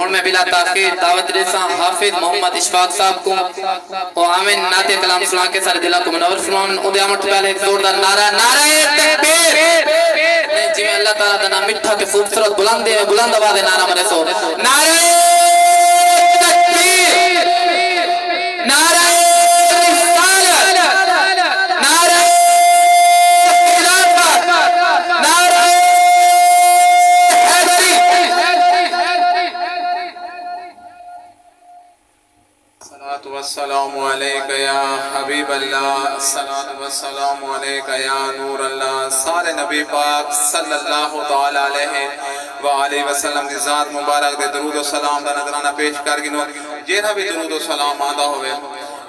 اور میں بلا تاخیر دعوت رساں حافظ محمد اشفاق صاحب کو اور آمین نعت کلام سنا کے سارے دلہ کو منور فرمائیں ادھے آمد پہلے ایک زوردار نعرہ تکبیر جی میں اللہ تعالیٰ دنا مٹھا کے خوبصورت بلند آواز نعرہ مرے سو نعرہ تکبیر نعرہ السلام علیکہ یا حبیب اللہ السلام والسلام علیکہ یا نور اللہ سارے نبی پاک صلی اللہ تعالی علیہ وآلہ وسلم دی ذات مبارک دے درود و سلام دا نظرانہ پیش کر گنو جیرہ بھی درود و سلام آدھا ہوئے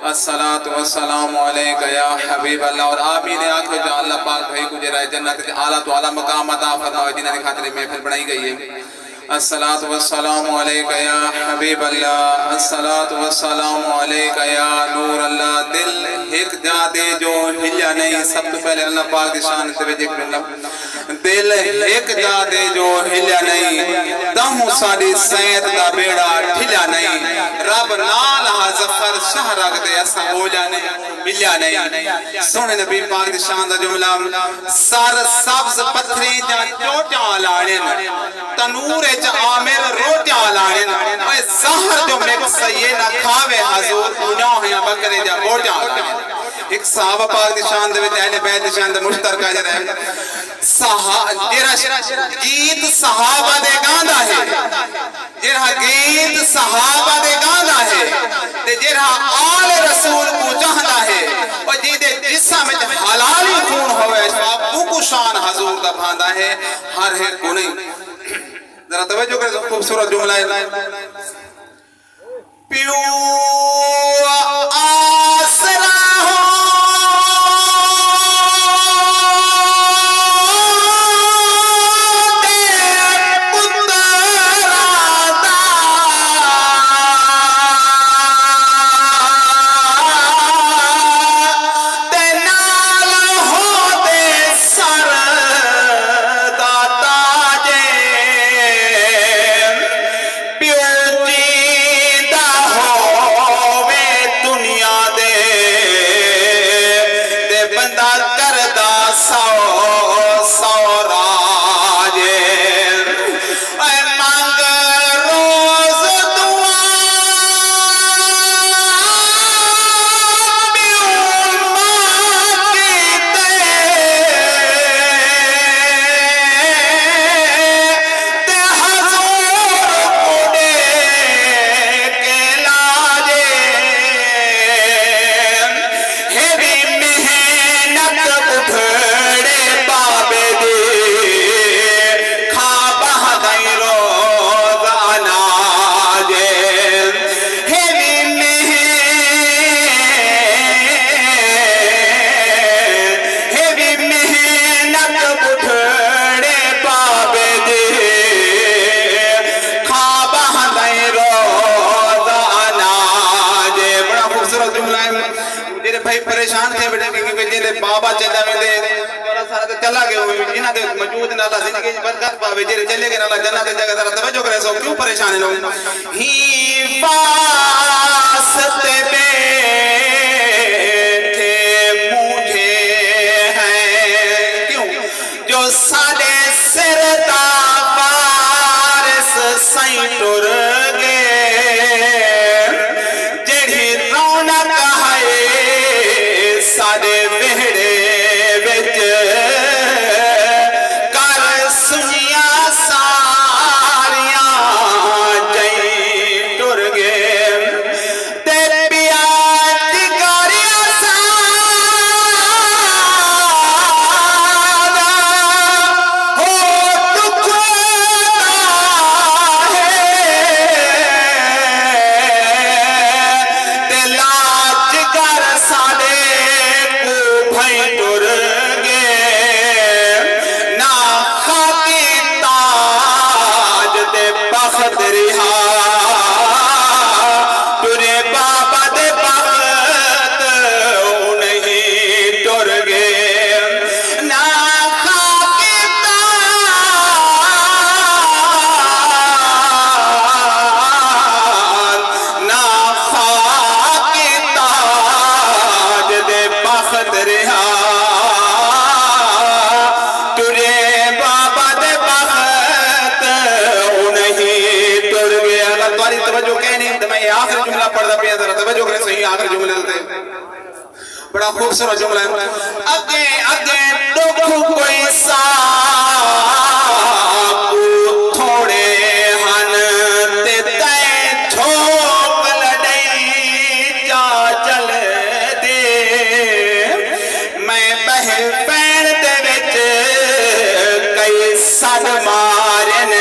السلام والسلام علیکہ یا حبیب اللہ اور آمین آنکھو جو اللہ پاک بھائی کو جرائے جنت اعلیٰ تو اعلیٰ مقام عطا فرمائے جنہ نے خاطر محفل بڑھائی گئی ہے الصلاة والسلام علیکہ یا حبیب اللہ الصلاة والسلام علیکہ یا نور اللہ دل ایک جا دے جو ہلیا نہیں سب تو پہلے اللہ پاک دی شان سے وجہ کرنا دل ایک جا دے جو ہلیا نہیں دم ساڑی سید دا بیڑا ٹھلیا نہیں رب نالہ زفر شاہ رکھ دے ایسا ہو جانے ملیا نہیں سونے نبی پاک دی شان دا جملہ سار سبز پتھری جا چوٹیاں لاڑیں تنور عامر روٹیاں لاڑیں اے زہر جو مکس یہ نہ کھاوے حضور انہوں ہیں بکرے جا روٹیاں لاڑیں ایک صحابہ پاک دی شان دے اہل بیت دی شان دے مشترکہ جا رہے گیت صحابہ دے گاندہ ہے جرہا گیت صحابہ دے گاندہ ہے جرہا آل رسول کو جہندہ ہے اور جیدے جسا میں حلالی خون ہوئے ابو کو شان حضور دا بھاندہ ہے ہر ہے کو نہیں ذرا توجہ کرے خوبصورت جملہ ہے پیو آسرا ہو پریشان تھے بیٹے کیونکہ جنہیں بابا چلا میں دے تھوڑا سارا تو چلا گئے ہوئے جنہ دے موجود نہ اللہ زندگی برکت پاوے جنہیں چلے گئے نہ اللہ جنہ دے جگہ ذرا توجہ کرے سو کیوں پریشان ہیں لوگ ہی واسطے بیٹھے مجھے ہیں کیوں جو سالے سرتا وارس سائیں ٹر گئے جڑی رونق ہے سارے بہڑے بچ کر سنیا ساریاں جائیں ٹر گئے میں یہ آخر جملہ پڑھ دا پیا ذرا توجہ کریں صحیح آخر جملے لتے بڑا خوبصورت جملہ ہے اگے اگے دکھ کوئی ساکو تھوڑے ہن تے تے جھوک لڑئی جا جل دے میں بہن پین دے وچ کئی سن مارن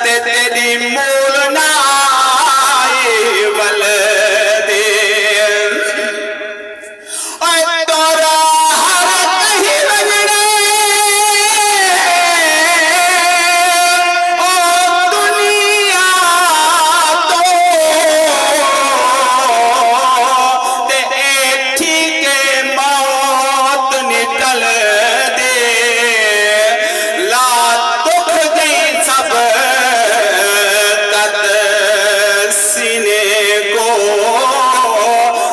تے تیری مول نہ آئی ول دے اے تورا ہر کہیں وجڑے او دنیا تو تے ایٹھی کے موت نکل دے لا دکھ گئی سب قد سینے کو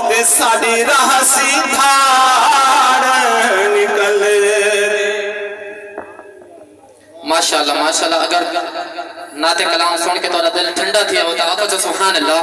تے ساڑی راہ سیدھار نکل دے ماشاءاللہ اگر نعت کلام سن کے تو دل ٹھنڈا تھیا ہوتا آقا جو سبحان اللہ